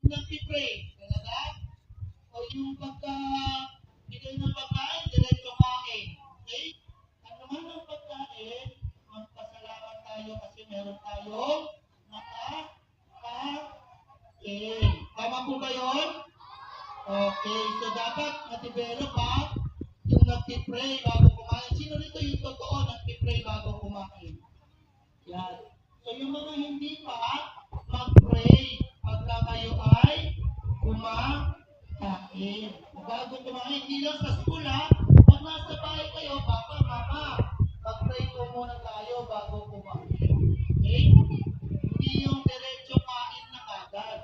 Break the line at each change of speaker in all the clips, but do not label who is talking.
nag-pray. Talaga? O yung pagka bigay ng pagkain, diretso kain. Okay? Ano man ang pagkain, magpasalamat tayo kasi meron tayong nakakain. Tama po ba yun? Okay, so dapat ma-develop yung nag-pray bago kumain. Sino rito yung totoo nag-pray bago kumain? Yan. So yung mga hindi pa, mag-pray pagka kayo ay kumakain. Bago kumain, hindi lang sa school pag nasa bahay kayo, papa, mama, mag-pray po muna tayo bago kumain. Okay? Hindi yung diretso kain na kagad.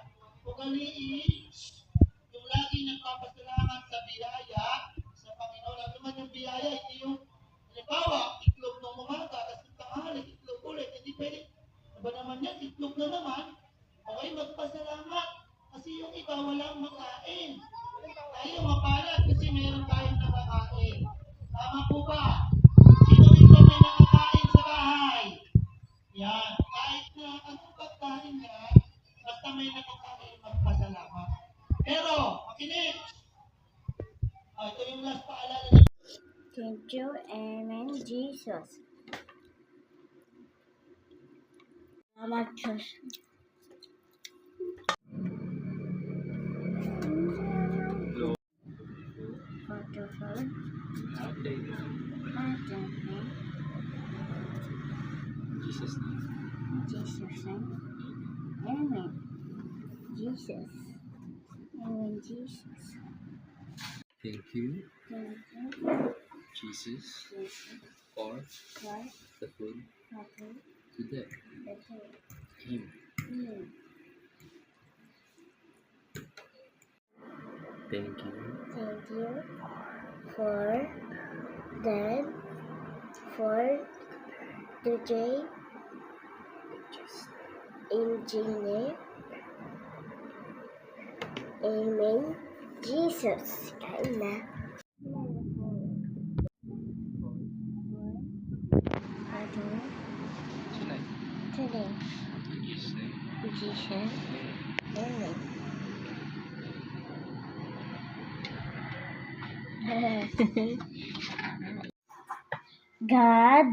Ugaliin, yung lagi nagpapasalamat sa biyaya sa Panginoon. Ano man yung biyaya, hindi yung, halimbawa, itlog ng umaga, tapos ng tanghali, itlog ulit. Hindi pwede. Ano naman yan? Itlog na naman. Okay, magpasalamat. Kasi yung iba walang makain. Tayo mapalad kasi meron tayong nakakain. Tama po ba? Sino rito may nakakain sa bahay? Yan. Kahit na anong pagkain yan, basta may nakakain, magpasalamat. Pero, makinig. Ito yung last paalala niya.
Thank you, Amen, Jesus. Salamat, Diyos. Wonderful.
Jesus' name.
Jesus' name. Amen. Jesus. Amen, Jesus.
Thank you,
Thank you,
Jesus,
Jesus,
for
for
the food
having
today.
the day.
Amen.
Amen.
Thank you
Thank you for that, for today, in Jesus' name. Amen. Jesus. Kain na.
tonight.
Today.
In Jesus' name.
Jesus. Amen. God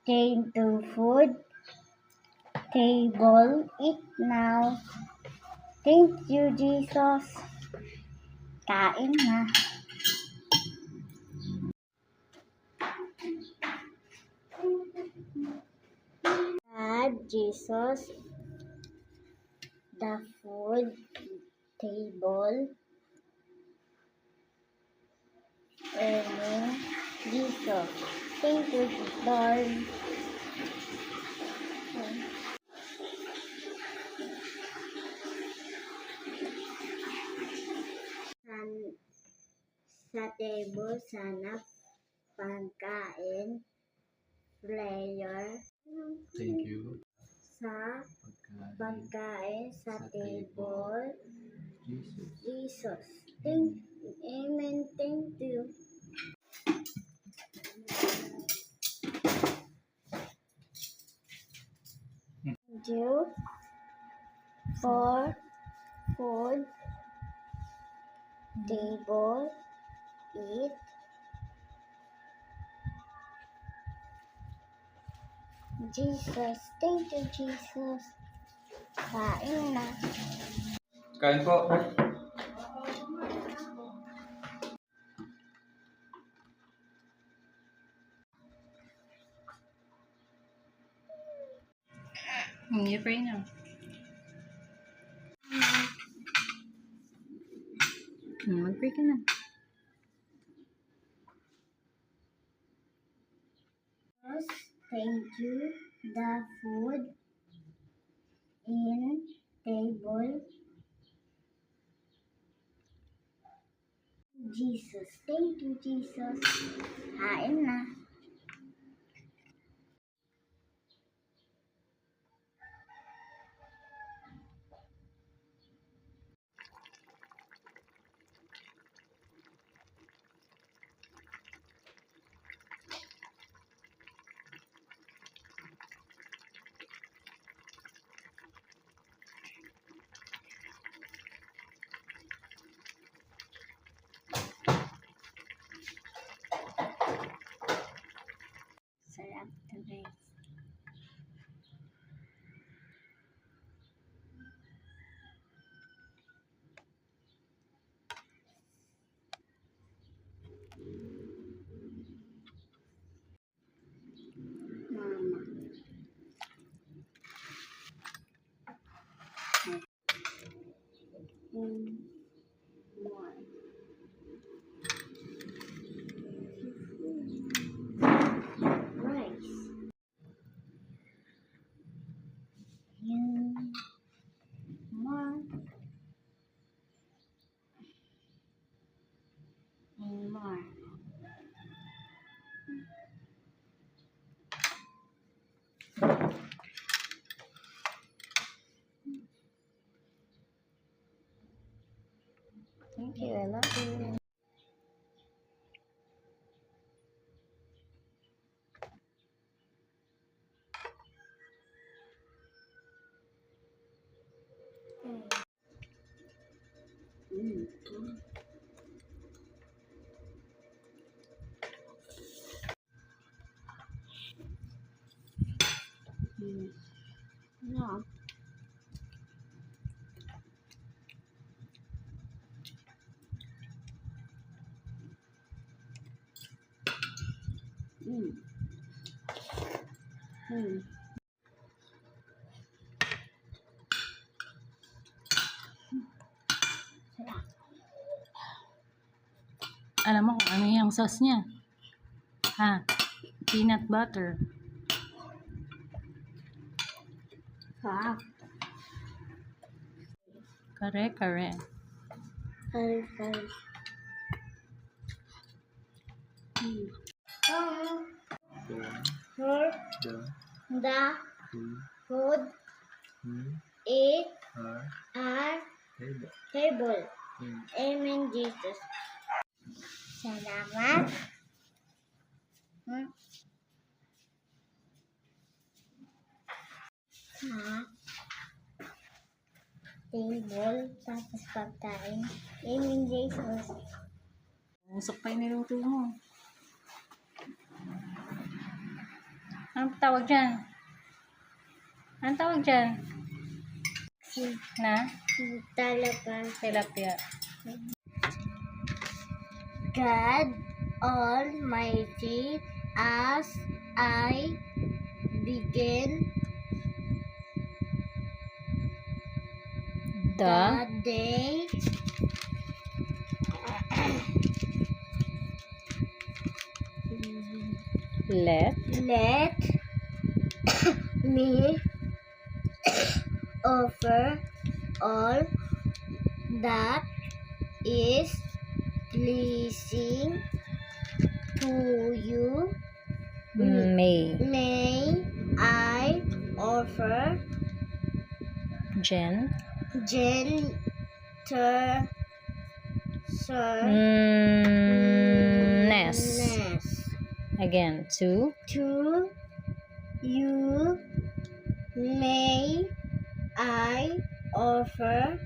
came to food table. Eat now. Thank you, Jesus. Kain na. God, Jesus, the food table. Amen. Jesus. Thank you, Lord. Sa table, sana pagkain, prayer.
Thank you.
Sa pagkain, sa table,
Jesus.
Jesus. Amen. Thank you. Thank you for food table. Eat. Jesus. Thank you, Jesus. Kain na.
Kain po.
You pray now. Mag-pray ka na.
Thank you. The food in table. Jesus. Thank you, Jesus. Kain na. more. Rice. More. And more.
Thank you. I love you.
No.
Alam mo kung ano yung sauce niya? Ha? Peanut butter.
Sarap.
Correct, correct.
Sorry. For the food eat our table. Amen, Jesus. Salamat. Sa table, tapos pagkain. Amen, Jesus.
Usok pa yung niluto mo. Anong tawag dyan? Anong tawag dyan? Na?
Talaga.
Tilapia.
God Almighty, as I begin the day,
Let
let me offer all that is pleasing to you.
May
I offer
Jen Ness. Again, to
you. May I offer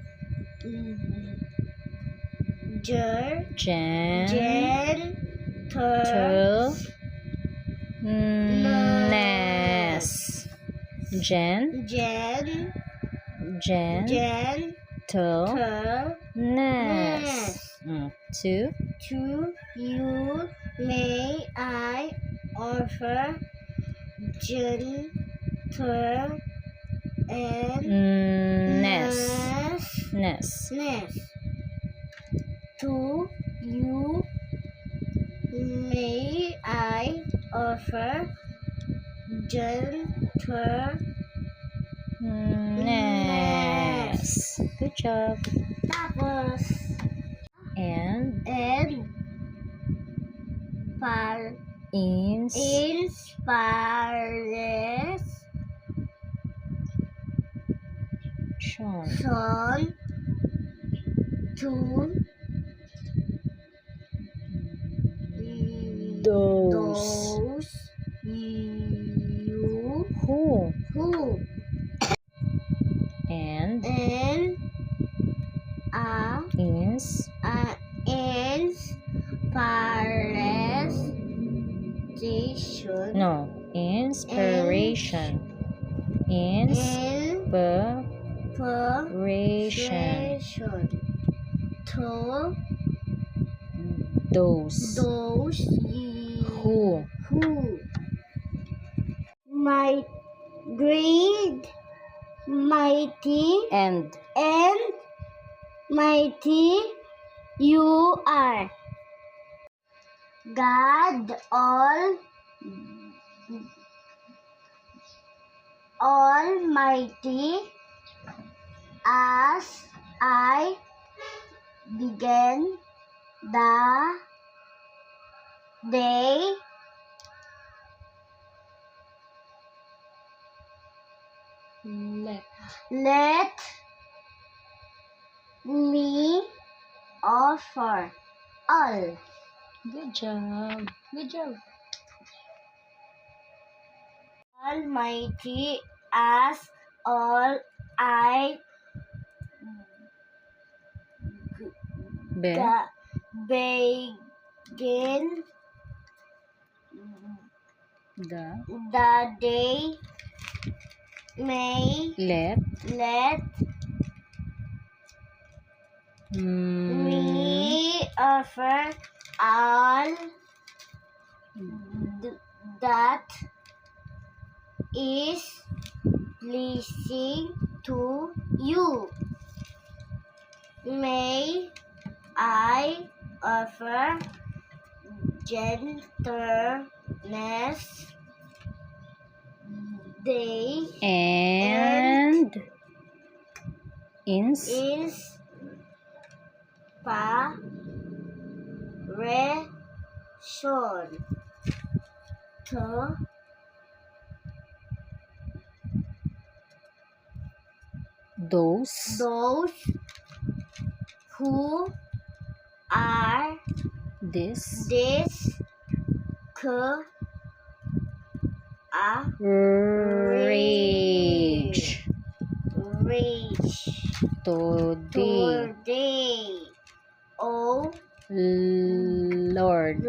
gentle ness. Gentleness. To
you. May I offer gentle
ness.
To you may I offer
Ness. Good job.
Tapos,
And
inspiration to those you
who
and
inspiration. To those who
might great, mighty,
and
and mighty you are. God Almighty, as I begin the day, let me offer all
Good job. Good job.
Almighty as all I
Be.
begin
The.
the day, may
Let.
let me offer all that is pleasing to you. May I offer gentleness, day
And. Ins.
Inspiration to
Those.
those who are
This. Rage. Today.
Oh
Lord.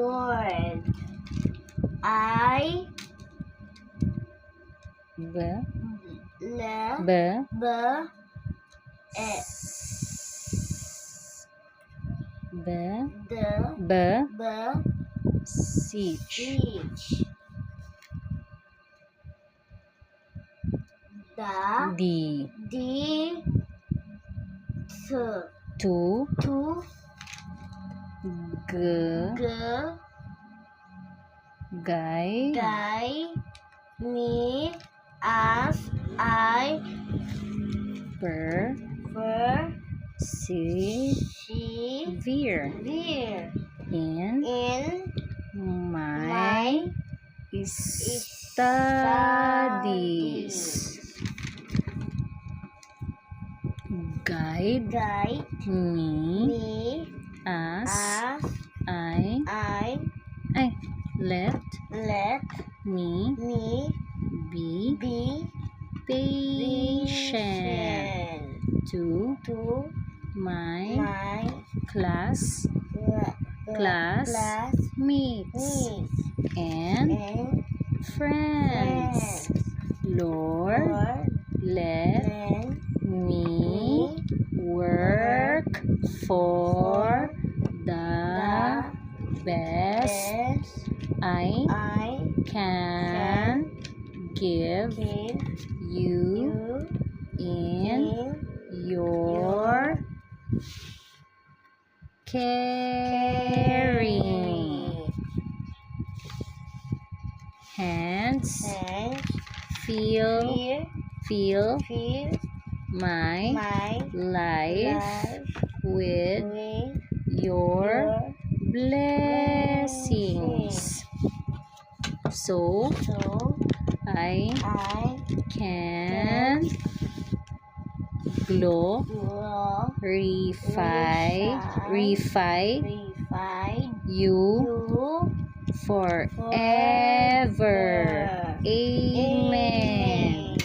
I
Be.
love
Be. Be.
the
Siege.
beach.
The. To.
To
Guide.
me as I
Persevere in my studies. Guide me as I let me be patient to my classmates and friends. Lord, let me work for the best I can give you in your caring hands. Fill my life with your blessings, so I can glorify you forever. Amen.